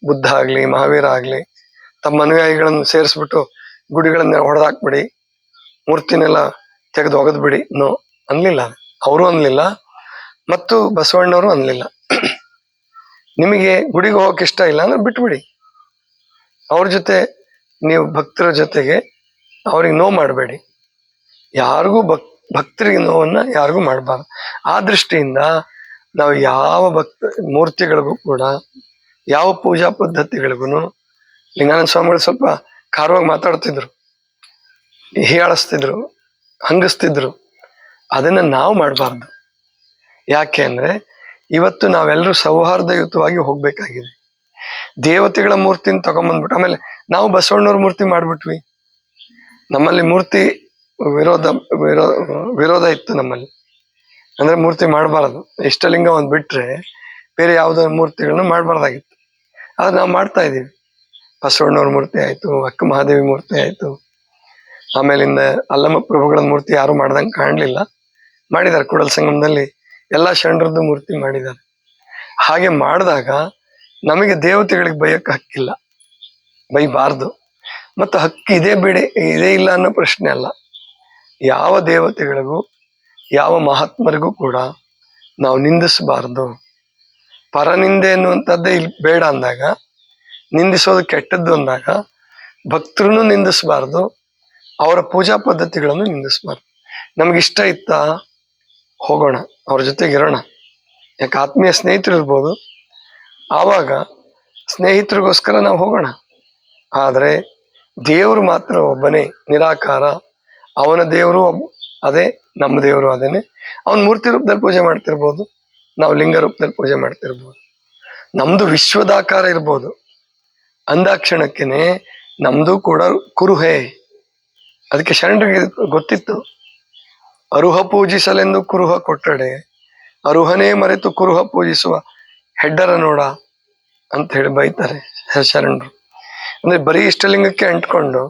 ಬುದ್ಧ ಆಗ್ಲಿ, ಮಹಾವೀರ ಆಗ್ಲಿ, ತಮ್ಮ ಅನುಯಾಯಿಗಳನ್ನು ಸೇರಿಸ್ಬಿಟ್ಟು ಗುಡಿಗಳನ್ನ ಹೊಡೆದಾಕ್ಬಿಡಿ, ಮೂರ್ತಿನೆಲ್ಲ ತೆಗೆದು ಒಗದ್ಬಿಡಿ, ನೋ ಅನ್ಲಿಲ್ಲ. ಅವರು ಅನ್ಲಿಲ್ಲ, ಮತ್ತು ಬಸವಣ್ಣವರು ಅನ್ಲಿಲ್ಲ. ನಿಮಗೆ ಗುಡಿಗೆ ಹೋಗಕ್ ಇಷ್ಟ ಇಲ್ಲ ಅಂದ್ರೆ ಬಿಟ್ಬಿಡಿ, ಅವ್ರ ಜೊತೆ ನೀವು ಭಕ್ತರ ಜೊತೆಗೆ ಅವ್ರಿಗೆ ನೋವು ಮಾಡಬೇಡಿ. ಯಾರಿಗೂ ಭಕ್ತರಿಗೆ ನೋವನ್ನ ಯಾರಿಗೂ ಮಾಡಬಾರ್ದು. ಆ ದೃಷ್ಟಿಯಿಂದ ನಾವು ಯಾವ ಮೂರ್ತಿಗಳಿಗೂ ಕೂಡ, ಯಾವ ಪೂಜಾ ಪದ್ಧತಿಗಳಿಗೂ, ಲಿಂಗಾನಂದ ಸ್ವಾಮಿಗಳು ಸ್ವಲ್ಪ ಖಾರವಾಗಿ ಮಾತಾಡ್ತಿದ್ರು, ಹೀಯಾಳಿಸ್ತಿದ್ರು, ಹಂಗಿಸ್ತಿದ್ರು. ಅದನ್ನ ನಾವು ಮಾಡಬಾರ್ದು. ಯಾಕೆ ಅಂದ್ರೆ ಇವತ್ತು ನಾವೆಲ್ಲರೂ ಸೌಹಾರ್ದಯುತವಾಗಿ ಹೋಗ್ಬೇಕಾಗಿದೆ. ದೇವತೆಗಳ ಮೂರ್ತಿನ ತಗೊಂಬಂದ್ಬಿಟ್ಟು ಆಮೇಲೆ ನಾವು ಬಸವಣ್ಣವ್ರ ಮೂರ್ತಿ ಮಾಡ್ಬಿಟ್ವಿ. ನಮ್ಮಲ್ಲಿ ಮೂರ್ತಿ ವಿರೋಧ ವಿರೋಧ ಇತ್ತು ನಮ್ಮಲ್ಲಿ. ಅಂದ್ರೆ ಮೂರ್ತಿ ಮಾಡಬಾರದು, ಇಷ್ಟಲಿಂಗ ಒಂದ್ ಬಿಟ್ರೆ ಬೇರೆ ಯಾವುದೋ ಮೂರ್ತಿಗಳನ್ನ ಮಾಡಬಾರ್ದಾಗಿತ್ತು. ಆದ್ರೆ ನಾವು ಮಾಡ್ತಾ ಇದೀವಿ. ಬಸವಣ್ಣವ್ರ ಮೂರ್ತಿ ಆಯ್ತು, ಅಕ್ಕ ಮಹಾದೇವಿ ಮೂರ್ತಿ ಆಯ್ತು, ಆಮೇಲಿಂದ ಅಲ್ಲಮ್ಮ ಪ್ರಭುಗಳ ಮೂರ್ತಿ ಯಾರು ಮಾಡ್ದಂಗೆ ಕಾಣ್ಲಿಲ್ಲ, ಮಾಡಿದ್ದಾರೆ. ಕೂಡಲ ಸಂಗಮದಲ್ಲಿ ಎಲ್ಲಾ ಶರಣರದ್ದು ಮೂರ್ತಿ ಮಾಡಿದ್ದಾರೆ. ಹಾಗೆ ಮಾಡಿದಾಗ ನಮಗೆ ದೇವತೆಗಳಿಗೆ ಬೈಯಕ್ಕೆ ಹಕ್ಕಿಲ್ಲ, ಬೈಬಾರ್ದು. ಮತ್ತು ಹಕ್ಕು ಇದೇ ಇಲ್ಲ ಅನ್ನೋ ಪ್ರಶ್ನೆ ಅಲ್ಲ. ಯಾವ ದೇವತೆಗಳಿಗೂ ಯಾವ ಮಹಾತ್ಮರಿಗೂ ಕೂಡ ನಾವು ನಿಂದಿಸಬಾರ್ದು. ಪರನಿಂದೆ ಎನ್ನುವಂಥದ್ದೇ ಇಲ್ಲಿ ಬೇಡ ಅಂದಾಗ, ನಿಂದಿಸೋದು ಕೆಟ್ಟದ್ದು ಅಂದಾಗ ಭಕ್ತರನ್ನು ನಿಂದಿಸಬಾರ್ದು, ಅವರ ಪೂಜಾ ಪದ್ಧತಿಗಳನ್ನು ನಿಂದಿಸಬಾರ್ದು. ನಮಗಿಷ್ಟ ಇತ್ತಾ ಹೋಗೋಣ, ಅವ್ರ ಜೊತೆಗೆ ಇರೋಣ. ಯಾಕೆ ಆತ್ಮೀಯ ಸ್ನೇಹಿತರು ಇರ್ಬೋದು, ಆವಾಗ ಸ್ನೇಹಿತರಿಗೋಸ್ಕರ ನಾವು ಹೋಗೋಣ. ಆದರೆ ದೇವರು ಮಾತ್ರ ಒಬ್ಬನೇ, ನಿರಾಕಾರ. ಅವನ ದೇವರು ಅದೇ, ನಮ್ಮ ದೇವರು ಅದೇನೆ. ಅವನ ಮೂರ್ತಿ ರೂಪದಲ್ಲಿ ಪೂಜೆ ಮಾಡ್ತಿರ್ಬೋದು, ನಾವು ಲಿಂಗ ರೂಪದಲ್ಲಿ ಪೂಜೆ ಮಾಡ್ತಿರ್ಬೋದು. ನಮ್ದು ವಿಶ್ವದಾಕಾರ ಇರ್ಬೋದು, ಅಂದಾಕ್ಷಣಕ್ಕೇನೆ ನಮ್ದು ಕೂಡ ಕುರುಹೆ. ಅದಕ್ಕೆ ಶರಣರಿಗೆ ಗೊತ್ತಿತ್ತು, ಅರುಹ ಪೂಜಿಸಲೆಂದು ಕುರುಹ ಕೊಟ್ಟಡೆ, ಅರುಹನೇ ಮರೆತು ಕುರುಹ ಪೂಜಿಸುವ ಹೆಡ್ಡರ ನೋಡ ಅಂತ ಹೇಳಿ ಬೈತಾರೆ ಶರಣರು. ಅಂದ್ರೆ ಬರೀ ಇಷ್ಟಲಿಂಗಕ್ಕೆ ಅಂಟ್ಕೊಂಡು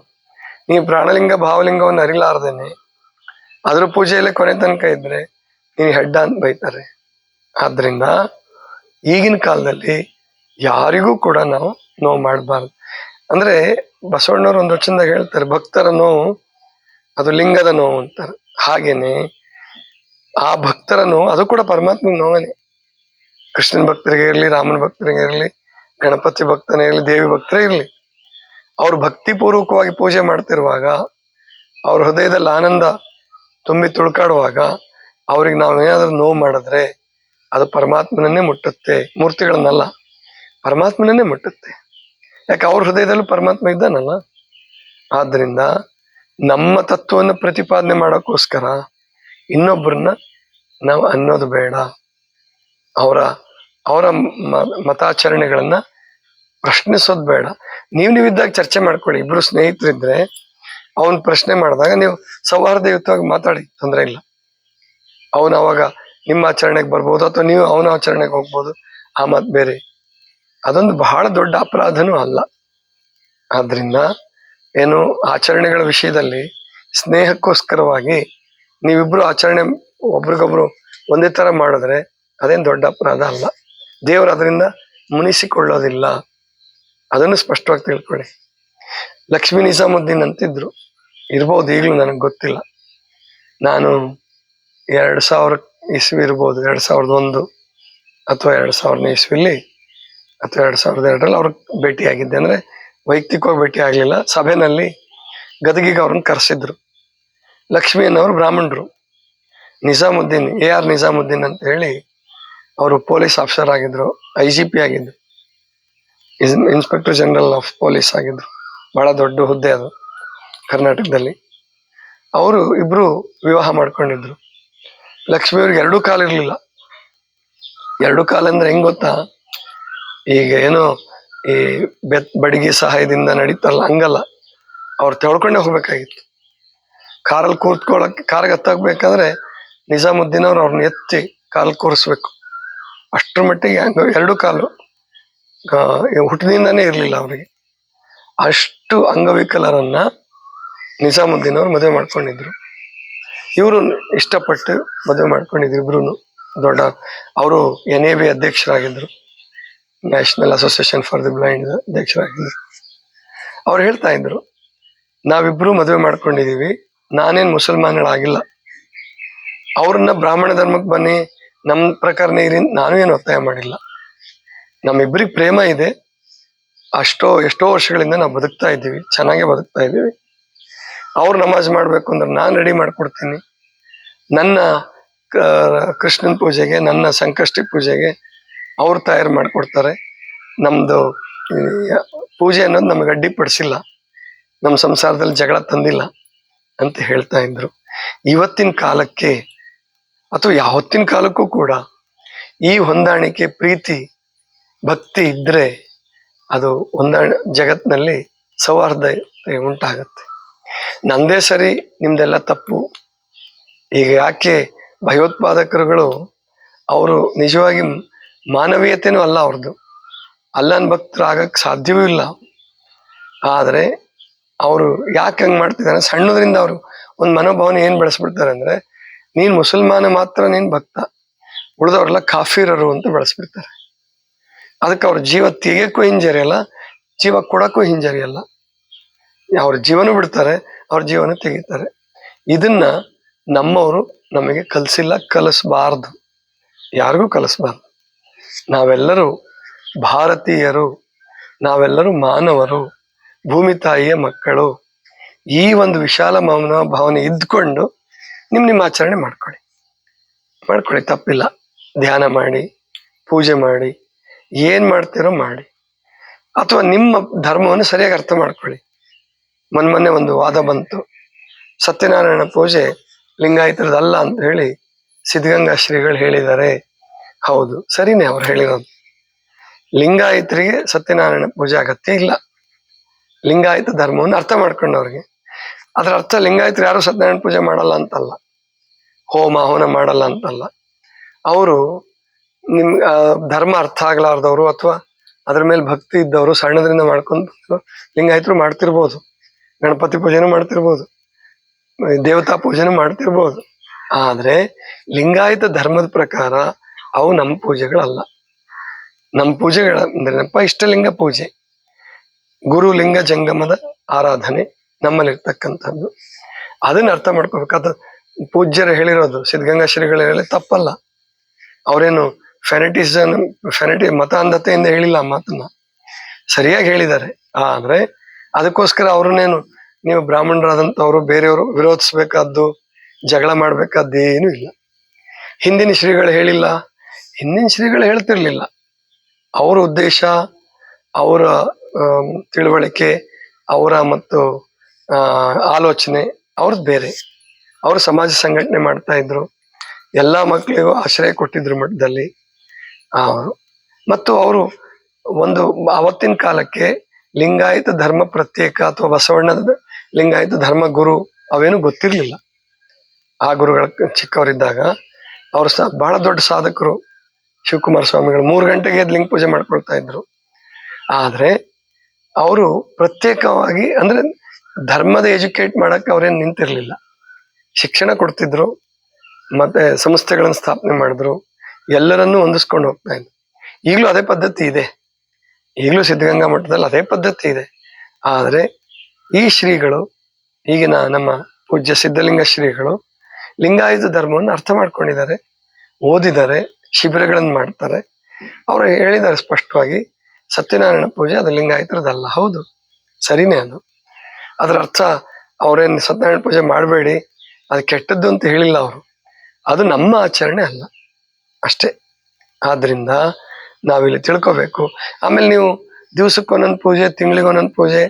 ನೀವು ಪ್ರಾಣಲಿಂಗ ಭಾವಲಿಂಗವನ್ನು ಅರಿಲಾರ್ದೇನೆ ಅದ್ರ ಪೂಜೆಯಲ್ಲೇ ಕೊನೆ ತನಕ ಇದ್ರೆ ನೀನು ಹೆಡ್ಡ ಅಂತ ಬೈತಾರೆ. ಆದ್ರಿಂದ ಈಗಿನ ಕಾಲದಲ್ಲಿ ಯಾರಿಗೂ ಕೂಡ ನಾವು ನೋವು ಮಾಡಬಾರ್ದು. ಅಂದ್ರೆ ಬಸವಣ್ಣವ್ರು ಒಂದು ವಚನದಾಗ ಹೇಳ್ತಾರೆ, ಭಕ್ತರ ನೋವು ಅದು ಲಿಂಗದ ನೋವು ಅಂತಾರೆ. ಹಾಗೇನೆ ಆ ಭಕ್ತರ ನೋವು ಅದು ಕೂಡ ಪರಮಾತ್ಮನ ನೋವನೇ. ಕೃಷ್ಣನ ಭಕ್ತರಿಗೆ ಇರಲಿ, ರಾಮನ ಭಕ್ತರಿಗೆ ಇರಲಿ, ಗಣಪತಿ ಭಕ್ತನೇ ಇರಲಿ, ದೇವಿ ಭಕ್ತರೇ ಇರಲಿ, ಅವ್ರು ಭಕ್ತಿಪೂರ್ವಕವಾಗಿ ಪೂಜೆ ಮಾಡ್ತಿರುವಾಗ, ಅವ್ರ ಹೃದಯದಲ್ಲಿ ಆನಂದ ತುಂಬಿ ತುಳ್ಕಾಡುವಾಗ ಅವ್ರಿಗೆ ನಾವೇನಾದ್ರೂ ನೋವು ಮಾಡಿದ್ರೆ ಅದು ಪರಮಾತ್ಮನನ್ನೇ ಮುಟ್ಟುತ್ತೆ, ಮೂರ್ತಿಗಳನ್ನಲ್ಲ, ಪರಮಾತ್ಮನನ್ನೇ ಮುಟ್ಟುತ್ತೆ. ಯಾಕೆ ಅವ್ರ ಹೃದಯದಲ್ಲೂ ಪರಮಾತ್ಮ ಇದ್ದಾನಲ್ಲ. ಆದ್ರಿಂದ ನಮ್ಮ ತತ್ವವನ್ನು ಪ್ರತಿಪಾದನೆ ಮಾಡೋಕ್ಕೋಸ್ಕರ ಇನ್ನೊಬ್ಬರನ್ನ ನಾವು ಅನ್ನೋದು ಬೇಡ. ಅವರ ಅವರ ಮತಾಚರಣೆಗಳನ್ನ ಪ್ರಶ್ನಿಸೋದು ಬೇಡ. ನೀವಿದ್ದಾಗ ಚರ್ಚೆ ಮಾಡ್ಕೊಳ್ಳಿ. ಇಬ್ರು ಸ್ನೇಹಿತರಿದ್ರೆ ಅವನ್ ಪ್ರಶ್ನೆ ಮಾಡಿದಾಗ ನೀವು ಸೌಹಾರ್ದಯುತವಾಗಿ ಮಾತಾಡಿ, ತೊಂದರೆ ಇಲ್ಲ. ಅವನು ಅವಾಗ ನಿಮ್ಮ ಆಚರಣೆಗೆ ಬರ್ಬೋದು, ಅಥವಾ ನೀವು ಅವನ ಆಚರಣೆಗೆ ಹೋಗ್ಬೋದು, ಆ ಮಾತು ಬೇರೆ. ಅದೊಂದು ಬಹಳ ದೊಡ್ಡ ಅಪರಾಧನೂ ಅಲ್ಲ. ಆದ್ರಿಂದ ಏನು, ಆಚರಣೆಗಳ ವಿಷಯದಲ್ಲಿ ಸ್ನೇಹಕ್ಕೋಸ್ಕರವಾಗಿ ನೀವಿಬ್ರು ಆಚರಣೆ ಒಬ್ರಿಗೊಬ್ರು ಒಂದೇ ತರ ಮಾಡಿದ್ರೆ ಅದೇನು ದೊಡ್ಡ ಅಪರಾಧ ಅಲ್ಲ. ದೇವರು ಅದರಿಂದ ಮುನಿಸಿಕೊಳ್ಳೋದಿಲ್ಲ. ಅದನ್ನು ಸ್ಪಷ್ಟವಾಗಿ ತಿಳ್ಕೊಳ್ಳಿ. ಲಕ್ಷ್ಮೀ ನಿಜಾಮುದ್ದೀನ್ ಅಂತಿದ್ರು, ಇರ್ಬೋದು ಈಗಲೂ, ನನಗೆ ಗೊತ್ತಿಲ್ಲ. ನಾನು 2000 ಇಸ್ವಿ ಇರ್ಬೋದು, 2001 ಅಥವಾ 2000 ಇಸ್ವಿಲಿ ಅಥವಾ 2002ರಲ್ಲಿ ಅವ್ರಿಗೆ ಭೇಟಿಯಾಗಿದ್ದೆ. ಅಂದ್ರೆ ವೈಯಕ್ತಿಕವಾಗಿ ಭೇಟಿ ಆಗ್ಲಿಲ್ಲ, ಸಭೆನಲ್ಲಿ ಗದಗಿಗೆ ಅವ್ರನ್ನ ಕರೆಸಿದ್ರು. ಲಕ್ಷ್ಮೀಯನ್ನವರು ಬ್ರಾಹ್ಮಣರು, ನಿಜಾಮುದ್ದೀನ್ AR ನಿಜಾಮುದ್ದೀನ್ ಅಂತ ಹೇಳಿ ಅವರು ಪೊಲೀಸ್ ಆಫೀಸರ್ ಆಗಿದ್ರು, IGP ಆಗಿದ್ರು, ಇನ್ಸ್ಪೆಕ್ಟರ್ ಜನರಲ್ ಆಫ್ ಪೊಲೀಸ್ ಆಗಿದ್ರು. ಬಹಳ ದೊಡ್ಡ ಹುದ್ದೆ ಅದು ಕರ್ನಾಟಕದಲ್ಲಿ. ಅವರು ಇಬ್ರು ವಿವಾಹ ಮಾಡ್ಕೊಂಡಿದ್ರು. ಲಕ್ಷ್ಮಿಯವ್ರಿಗೆ 2 ಕಾಲು ಇರ್ಲಿಲ್ಲ. 2 ಕಾಲು ಅಂದ್ರೆ ಹೆಂಗ್ ಗೊತ್ತಾ, ಈಗ ಏನೋ ಈ ಬಡಿಗೆ ಸಹಾಯದಿಂದ ನಡೀತಾರಲ್ಲ, ಹಂಗಲ್ಲ. ಅವ್ರು ತೆಳ್ಕೊಂಡೇ ಹೋಗ್ಬೇಕಾಗಿತ್ತು. ಕಾರಲ್ಲಿ ಕಾರ್ಗೆ ಹತ್ತಾಗ್ಬೇಕಾದ್ರೆ ನಿಜಾಮುದ್ದೀನ್ ಅವ್ರನ್ನ ಎತ್ತಿ ಕಾಲ್ ಕೂರಿಸ್ಬೇಕು. ಅಷ್ಟ್ರ ಮಟ್ಟಿಗೆ 2 ಕಾಲು ಹುಟ್ಟಿನಿಂದಾನೇ ಇರ್ಲಿಲ್ಲ ಅವರಿಗೆ. ಅಷ್ಟು ಅಂಗವಿಕಲರನ್ನ ನಿಜಾಮುದ್ದೀನ್ ಅವ್ರು ಮದುವೆ ಮಾಡ್ಕೊಂಡಿದ್ರು. ಇವರು ಇಷ್ಟಪಟ್ಟು ಮದುವೆ ಮಾಡ್ಕೊಂಡಿದ್ರು ಇಬ್ರು. ದೊಡ್ಡ ಅವರು NAB ಅಧ್ಯಕ್ಷರಾಗಿದ್ರು, National Association for the Blind ಅಧ್ಯಕ್ಷರಾಗಿದ್ರು. ಅವ್ರು ಹೇಳ್ತಾ ಇದ್ರು, ನಾವಿಬ್ರು ಮದುವೆ ಮಾಡ್ಕೊಂಡಿದೀವಿ, ನಾನೇನ್ ಮುಸಲ್ಮಾನಳಾಗಿಲ್ಲ, ಅವ್ರನ್ನ ಬ್ರಾಹ್ಮಣ ಧರ್ಮಕ್ಕೆ ಬನ್ನಿ, ನಮ್ಮ ಪ್ರಕಾರನೇ ಇರಿ ನಾನು ಏನು ಒತ್ತಾಯ ಮಾಡಿಲ್ಲ. ನಮ್ಮಿಬ್ರಿಗೆ ಪ್ರೇಮ ಇದೆ, ಎಷ್ಟೋ ವರ್ಷಗಳಿಂದ ನಾವು ಬದುಕ್ತಾ ಇದ್ದೀವಿ, ಚೆನ್ನಾಗೇ ಬದುಕ್ತಾ ಇದ್ದೀವಿ. ಅವ್ರು ನಮಾಜ್ ಮಾಡ್ಬೇಕು ಅಂದ್ರೆ ನಾನು ರೆಡಿ ಮಾಡ್ಕೊಡ್ತೀನಿ. ನನ್ನ ಕೃಷ್ಣನ ಪೂಜೆಗೆ, ನನ್ನ ಸಂಕಷ್ಟಿ ಪೂಜೆಗೆ ಅವ್ರು ತಯಾರು ಮಾಡಿಕೊಡ್ತಾರೆ. ನಮ್ದು ಪೂಜೆ ಅನ್ನೋದು ನಮಗೆ ಅಡ್ಡಿಪಡಿಸಿಲ್ಲ, ನಮ್ಮ ಸಂಸಾರದಲ್ಲಿ ಜಗಳ ತಂದಿಲ್ಲ ಅಂತ ಹೇಳ್ತಾ ಇದ್ರು. ಇವತ್ತಿನ ಕಾಲಕ್ಕೆ ಅಥವಾ ಯಾವತ್ತಿನ ಕಾಲಕ್ಕೂ ಕೂಡ ಈ ಹೊಂದಾಣಿಕೆ, ಪ್ರೀತಿ, ಭಕ್ತಿ ಇದ್ರೆ ಅದು ಜಗತ್ತಿನಲ್ಲಿ ಸೌಹಾರ್ದತೆ ಉಂಟಾಗತ್ತೆ. ನಂದೇ ಸರಿ, ನಿಮ್ದೆಲ್ಲ ತಪ್ಪು. ಈಗ ಯಾಕೆ ಭಯೋತ್ಪಾದಕರುಗಳು, ಅವರು ನಿಜವಾಗಿ ಮಾನವೀಯತೆನೂ ಅಲ್ಲ ಅವ್ರದ್ದು, ಅಲ್ಲನ್ ಭಕ್ತರಾಗಕ್ಕೆ ಸಾಧ್ಯವೂ ಇಲ್ಲ. ಆದರೆ ಅವರು ಯಾಕೆ ಹಂಗೆ ಮಾಡ್ತಿದ್ದಾರೆ, ಸಣ್ಣದ್ರಿಂದ ಅವರು ಒಂದು ಮನೋಭಾವನೆ ಏನು ಬೆಳೆಸ್ಬಿಡ್ತಾರೆ ಅಂದ್ರೆ, ನೀನ್ ಮುಸಲ್ಮಾನ ಮಾತ್ರ ನೀನ್ ಭಕ್ತ, ಉಳಿದವ್ರೆಲ್ಲ ಕಾಫಿರರು ಅಂತ ಬೆಳೆಸ್ಬಿಡ್ತಾರೆ. ಅದಕ್ಕೆ ಅವ್ರ ಜೀವ ತೆಗಿಯಕ್ಕೂ ಹಿಂಜರಿಯಲ್ಲ, ಜೀವ ಕೊಡಕ್ಕೂ ಹಿಂಜರಿಯಲ್ಲ. ಅವ್ರ ಜೀವನ ಬಿಡ್ತಾರೆ, ಅವ್ರ ಜೀವನ ತೆಗಿತಾರೆ. ಇದನ್ನ ನಮ್ಮವರು ನಮಗೆ ಕಲಿಸಿಲ್ಲ, ಕಲಿಸ್ಬಾರ್ದು, ಯಾರಿಗೂ ಕಲಿಸ್ಬಾರ್ದು. ನಾವೆಲ್ಲರೂ ಭಾರತೀಯರು, ನಾವೆಲ್ಲರೂ ಮಾನವರು, ಭೂಮಿ ತಾಯಿಯ ಮಕ್ಕಳು. ಈ ಒಂದು ವಿಶಾಲ ಭಾವನೆ ಇದ್ಕೊಂಡು ನಿಮ್ಮ ಆಚರಣೆ ಮಾಡ್ಕೊಳ್ಳಿ, ತಪ್ಪಿಲ್ಲ. ಧ್ಯಾನ ಮಾಡಿ, ಪೂಜೆ ಮಾಡಿ, ಏನ್ ಮಾಡ್ತೀರೋ ಮಾಡಿ, ಅಥವಾ ನಿಮ್ಮ ಧರ್ಮವನ್ನು ಸರಿಯಾಗಿ ಅರ್ಥ ಮಾಡ್ಕೊಳ್ಳಿ. ಮೊನ್ನೆ ಒಂದು ವಾದ ಬಂತು, ಸತ್ಯನಾರಾಯಣ ಪೂಜೆ ಲಿಂಗಾಯತರದಲ್ಲ ಅಂತ ಹೇಳಿ ಸಿದ್ಧಗಂಗಾ ಶ್ರೀಗಳು ಹೇಳಿದ್ದಾರೆ. ಹೌದು, ಸರಿನೇ ಅವ್ರು ಹೇಳಿರೋದು. ಲಿಂಗಾಯತರಿಗೆ ಸತ್ಯನಾರಾಯಣ ಪೂಜೆ ಅಗತ್ಯ ಇಲ್ಲ. ಲಿಂಗಾಯತ ಧರ್ಮವನ್ನು ಅರ್ಥ ಮಾಡ್ಕೊಂಡವ್ರಿಗೆ. ಅದರ ಅರ್ಥ ಲಿಂಗಾಯತರು ಯಾರು ಸತ್ಯನಾರಾಯಣ ಪೂಜೆ ಮಾಡಲ್ಲ ಅಂತಲ್ಲ, ಹೋಮ ಹವನ ಮಾಡಲ್ಲ ಅಂತಲ್ಲ. ಅವರು ಧರ್ಮ ಅರ್ಥ ಆಗ್ಲಾರ್ದವ್ರು ಅಥವಾ ಅದ್ರ ಮೇಲೆ ಭಕ್ತಿ ಇದ್ದವರು ಸಣ್ಣದ್ರಿಂದ ಮಾಡ್ಕೊಂಡು ಲಿಂಗಾಯತರು ಮಾಡ್ತಿರ್ಬೋದು, ಗಣಪತಿ ಪೂಜೆನೂ ಮಾಡ್ತಿರ್ಬೋದು, ದೇವತಾ ಪೂಜೆನೂ ಮಾಡ್ತಿರ್ಬೋದು. ಆದ್ರೆ ಲಿಂಗಾಯತ ಧರ್ಮದ ಪ್ರಕಾರ ಅವು ನಮ್ಮ ಪೂಜೆಗಳಲ್ಲ. ನಮ್ಮ ಪೂಜೆಗಳಂದ್ರೆನಪ್ಪ ಇಷ್ಟಲಿಂಗ ಪೂಜೆ, ಗುರು ಲಿಂಗ ಜಂಗಮದ ಆರಾಧನೆ ನಮ್ಮಲ್ಲಿರ್ತಕ್ಕಂಥದ್ದು. ಅದನ್ನ ಅರ್ಥ ಮಾಡ್ಕೋಬೇಕಾದ ಪೂಜ್ಯರು ಹೇಳಿರೋದು, ಸಿದ್ಧಗಂಗಾ ಶ್ರೀಗಳು ಹೇಳಿ ತಪ್ಪಲ್ಲ. ಅವರೇನು ಫೆನಟಿ ಮತ ಅಂಧತೆಯಿಂದ ಹೇಳಿಲ್ಲ, ಆ ಮಾತನ್ನ ಸರಿಯಾಗಿ ಹೇಳಿದ್ದಾರೆ. ಆದ್ರೆ ಅದಕ್ಕೋಸ್ಕರ ಅವ್ರನ್ನೇನು ನೀವು ಬ್ರಾಹ್ಮಣರಾದಂಥವ್ರು ಬೇರೆಯವರು ವಿರೋಧಿಸ್ಬೇಕಾದ್ದು, ಜಗಳ ಮಾಡ್ಬೇಕಾದ್ದು ಏನೂ ಇಲ್ಲ. ಹಿಂದಿನ ಶ್ರೀಗಳು ಹೇಳಿಲ್ಲ, ಹಿಂದಿನ ಶ್ರೀಗಳು ಹೇಳ್ತಿರ್ಲಿಲ್ಲ. ಅವರ ಉದ್ದೇಶ, ಅವರ ತಿಳುವಳಿಕೆ, ಅವರ ಮತ್ತು ಆಲೋಚನೆ ಅವ್ರದ್ದು ಬೇರೆ. ಅವರು ಸಮಾಜ ಸಂಘಟನೆ ಮಾಡ್ತಾ ಇದ್ರು, ಎಲ್ಲಾ ಮಕ್ಕಳಿಗೂ ಆಶ್ರಯ ಕೊಟ್ಟಿದ್ರು ಮಠದಲ್ಲಿ. ಮತ್ತು ಅವರು ಅವತ್ತಿನ ಕಾಲಕ್ಕೆ ಲಿಂಗಾಯತ ಧರ್ಮ ಪ್ರತ್ಯೇಕ ಅಥವಾ ಬಸವಣ್ಣದ ಲಿಂಗಾಯತ ಧರ್ಮ ಗುರು ಅವೇನು ಗೊತ್ತಿರ್ಲಿಲ್ಲ. ಆ ಗುರುಗಳ ಚಿಕ್ಕವರಿದ್ದಾಗ ಅವರು ಬಹಳ ದೊಡ್ಡ ಸಾಧಕರು. ಶಿವಕುಮಾರ ಸ್ವಾಮಿಗಳು 3 ಗಂಟೆಗೆ ಎದ್ದು ಲಿಂಗ ಪೂಜೆ ಮಾಡ್ಕೊಳ್ತಾ ಇದ್ರು. ಆದ್ರೆ ಅವರು ಪ್ರತ್ಯೇಕವಾಗಿ ಅಂದ್ರೆ ಧರ್ಮದ ಎಜುಕೇಟ್ ಮಾಡಕ್ಕೆ ಅವ್ರೇನು ನಿಂತಿರ್ಲಿಲ್ಲ. ಶಿಕ್ಷಣ ಕೊಡ್ತಿದ್ರು, ಮತ್ತೆ ಸಂಸ್ಥೆಗಳನ್ನು ಸ್ಥಾಪನೆ ಮಾಡಿದ್ರು, ಎಲ್ಲರನ್ನೂ ಹೊಂದಿಸ್ಕೊಂಡು ಹೋಗ್ತಾ ಇದ್ರು. ಈಗಲೂ ಅದೇ ಪದ್ಧತಿ ಇದೆ, ಈಗಲೂ ಸಿದ್ಧಗಂಗಾ ಮಠದಲ್ಲಿ ಅದೇ ಪದ್ಧತಿ ಇದೆ. ಆದ್ರೆ ಈ ಶ್ರೀಗಳು, ಈಗಿನ ನಮ್ಮ ಪೂಜ್ಯ ಸಿದ್ಧಲಿಂಗ ಶ್ರೀಗಳು ಲಿಂಗಾಯತ ಧರ್ಮವನ್ನು ಅರ್ಥ ಮಾಡ್ಕೊಂಡಿದ್ದಾರೆ, ಓದಿದ್ದಾರೆ, ಶಿಬಿರಗಳನ್ನು ಮಾಡ್ತಾರೆ. ಅವರು ಹೇಳಿದ್ದಾರೆ ಸ್ಪಷ್ಟವಾಗಿ, ಸತ್ಯನಾರಾಯಣ ಪೂಜೆ ಅದು ಲಿಂಗಾಯತರದಲ್ಲ. ಹೌದು, ಸರಿನೇ. ಅದರ ಅರ್ಥ ಅವ್ರೇನು ಸತ್ಯನಾರಾಯಣ ಪೂಜೆ ಮಾಡಬೇಡಿ, ಅದು ಕೆಟ್ಟದ್ದು ಅಂತ ಹೇಳಿಲ್ಲ ಅವರು. ಅದು ನಮ್ಮ ಆಚರಣೆ ಅಲ್ಲ ಅಷ್ಟೇ. ಆದ್ರಿಂದ ನಾವಿಲ್ಲಿ ತಿಳ್ಕೋಬೇಕು. ಆಮೇಲೆ ನೀವು ದಿವ್ಸಕ್ಕೊಂದೊಂದು ಪೂಜೆ, ತಿಂಗಳಿಗೊಂದೊಂದು ಪೂಜೆ,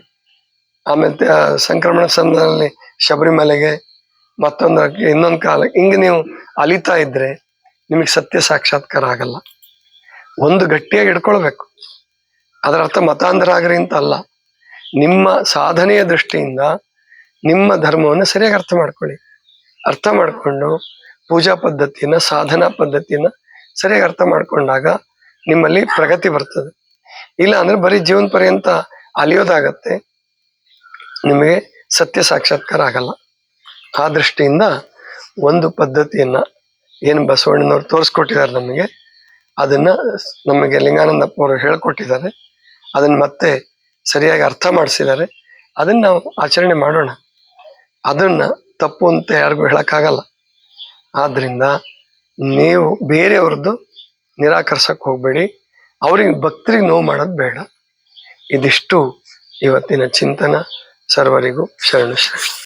ಆಮೇಲೆ ಸಂಕ್ರಮಣ ಸಮಯದಲ್ಲಿ ಶಬರಿಮಲೆಗೆ, ಮತ್ತೊಂದಕ್ಕೆ, ಇನ್ನೊಂದು ಕಾಲಕ್ಕೆ, ಹಿಂಗೆ ನೀವು ಅಲಿತಾ ಇದ್ರೆ ನಿಮಗೆ ಸತ್ಯ ಸಾಕ್ಷಾತ್ಕಾರ ಆಗಲ್ಲ. ಒಂದು ಗಟ್ಟಿಯಾಗಿ ಹಿಡ್ಕೊಳ್ಬೇಕು. ಅದರ ಅರ್ಥ ಮತಾಂತರ ಆಗ್ರಿ ಅಂತ ಅಲ್ಲ. ನಿಮ್ಮ ಸಾಧನೆಯ ದೃಷ್ಟಿಯಿಂದ ನಿಮ್ಮ ಧರ್ಮವನ್ನು ಸರಿಯಾಗಿ ಅರ್ಥ ಮಾಡ್ಕೊಳ್ಳಿ. ಅರ್ಥ ಮಾಡ್ಕೊಂಡು ಪೂಜಾ ಪದ್ಧತಿಯನ್ನ, ಸಾಧನಾ ಪದ್ಧತಿಯನ್ನ ಸರಿಯಾಗಿ ಅರ್ಥ ಮಾಡ್ಕೊಂಡಾಗ ನಿಮ್ಮಲ್ಲಿ ಪ್ರಗತಿ ಬರ್ತದೆ. ಇಲ್ಲ ಅಂದ್ರೆ ಬರೀ ಜೀವನ ಪರ್ಯಂತ ಅಲಿಯೋದಾಗತ್ತೆ, ನಿಮಗೆ ಸತ್ಯ ಸಾಕ್ಷಾತ್ಕಾರ ಆಗಲ್ಲ. ಆ ದೃಷ್ಟಿಯಿಂದ ಒಂದು ಪದ್ಧತಿಯನ್ನ ಏನು ಬಸವಣ್ಣನವ್ರು ತೋರಿಸ್ಕೊಟ್ಟಿದ್ದಾರೆ ನಮಗೆ, ಅದನ್ನ ನಮಗೆ ಲಿಂಗಾನಂದಪ್ಪ ಅವರು ಹೇಳ್ಕೊಟ್ಟಿದ್ದಾರೆ, ಅದನ್ನ ಮತ್ತೆ ಸರಿಯಾಗಿ ಅರ್ಥ ಮಾಡಿಸಿದ್ದಾರೆ. ಅದನ್ನ ನಾವು ಆಚರಣೆ ಮಾಡೋಣ. ಅದನ್ನ ತಪ್ಪು ಅಂತ ಯಾರಿಗೂ ಹೇಳಕ್ಕಾಗಲ್ಲ. ಆದ್ರಿಂದ ನೀವು ಬೇರೆಯವ್ರದ್ದು ನಿರಾಕರಿಸಕ್ ಹೋಗ್ಬೇಡಿ, ಅವ್ರಿಗೆ ಭಕ್ತರಿಗೆ ನೋವು ಮಾಡೋದು ಬೇಡ. ಇದಿಷ್ಟು ಇವತ್ತಿನ ಚಿಂತನ. ಸರ್ವರಿಗೂ ಶರಣು ಶರಣ.